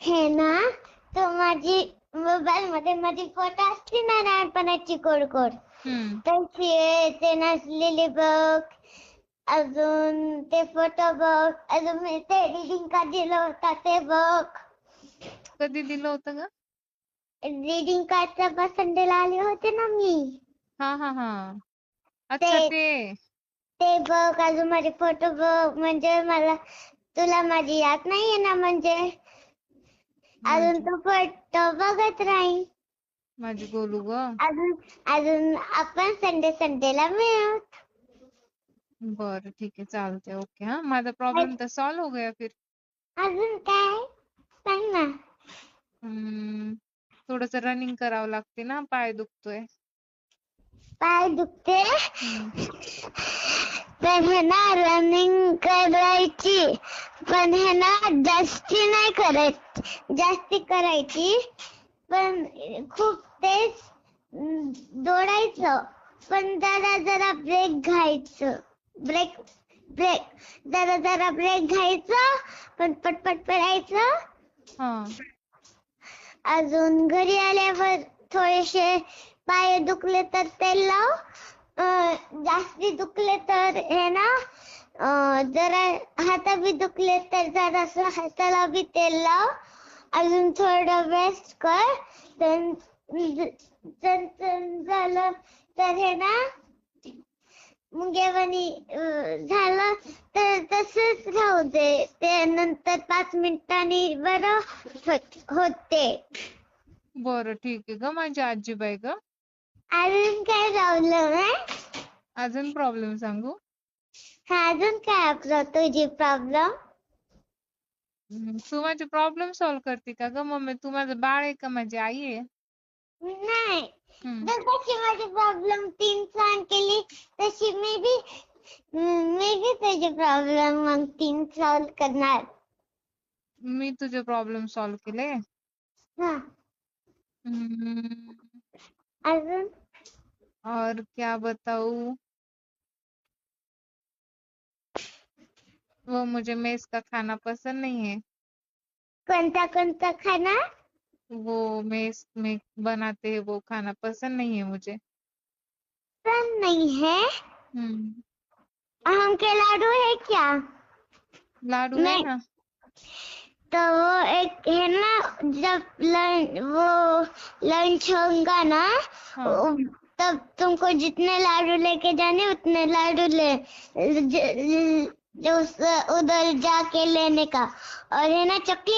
हे ना, तो माझी मोबाईल मध्ये माझी फोटो असते ना लहानपणाची कोड तशी आहे. ते नसलेली बघ, अजून ते फोटो बघ, अजून मी ते रीडिंग कार्ड दिलं होता ते बघ. कधी दिलं होतं ग? रीडिंग कार्डच्या बसंडेला आले होते ना मी. हा अच्छा ते ते बघ, अजून माझे फोटो बघ. म्हणजे मला तुला माझी याद नाहीये ना, म्हणजे अजून तो फोटो बघत राहील. माझी गोलू ग. अजून आपण संडेला मिळू. बरं ठीक आहे, चालतंय. ओके. हा, माझा प्रॉब्लेम तर सॉल्व हो गया फिर. अजून काय सांग ना. थोडस रनिंग करावं लागते ना, पाय दुखतोय. पाय दुखते पण हे ना रनिंग करायची, पण हे ना जास्ती करायची, पण खूप तेच दौडायचं, पण जरा ब्रेक घ्यायचं. ब्रेक जरा ब्रेक घ्यायचं, पण पटपट पळायचं. अजून घरी आल्यावर थोडेसे पाय दुखले तर तेल लाव. जास्ती दुखले तर हे ना, जरा हात बी दुखले तर जरासं हाताला बी तेल लाव. अजून थोडं रेस्ट कर. झालं तर हे ना, मुंग्यावानी झालं तर तसंच राहू दे. ते नंतर 5 मिनिटांनी बरं होते. बरं ठीक आहे ग माझी आजीबाई ग. अजून काय प्रॉब्लेम आहे? अजून प्रॉब्लेम सांगू? अजून काय तुझी प्रॉब्लेम? तू माझे प्रॉब्लेम सॉल्व करते का ग मम्मी? तू माझं बाळ आहे का माझी आई आहे? नाही, जशी माझी प्रॉब्लेम 3 सॉल्व केली तशी मी बी तुझी प्रॉब्लेम मग 3 सॉल्व करणार. मी तुझे प्रॉब्लेम सॉल्व केले. अजून और क्या बताऊं? वो मुझे मेस का खाना पसंद नहीं है. कोणता खाना? वो मेस में बनाते हैं वो खाना पसंद नहीं है मुझे. पसंद नहीं है? आम के लाडू है क्या? लाडू है ना. तो वो एक है ना, जब वो लंच होगा ना, तब तुमको जितने लाडू लेके जाने उतने लाडू ले उधर जाके लेने का. और है ना चॉकलेट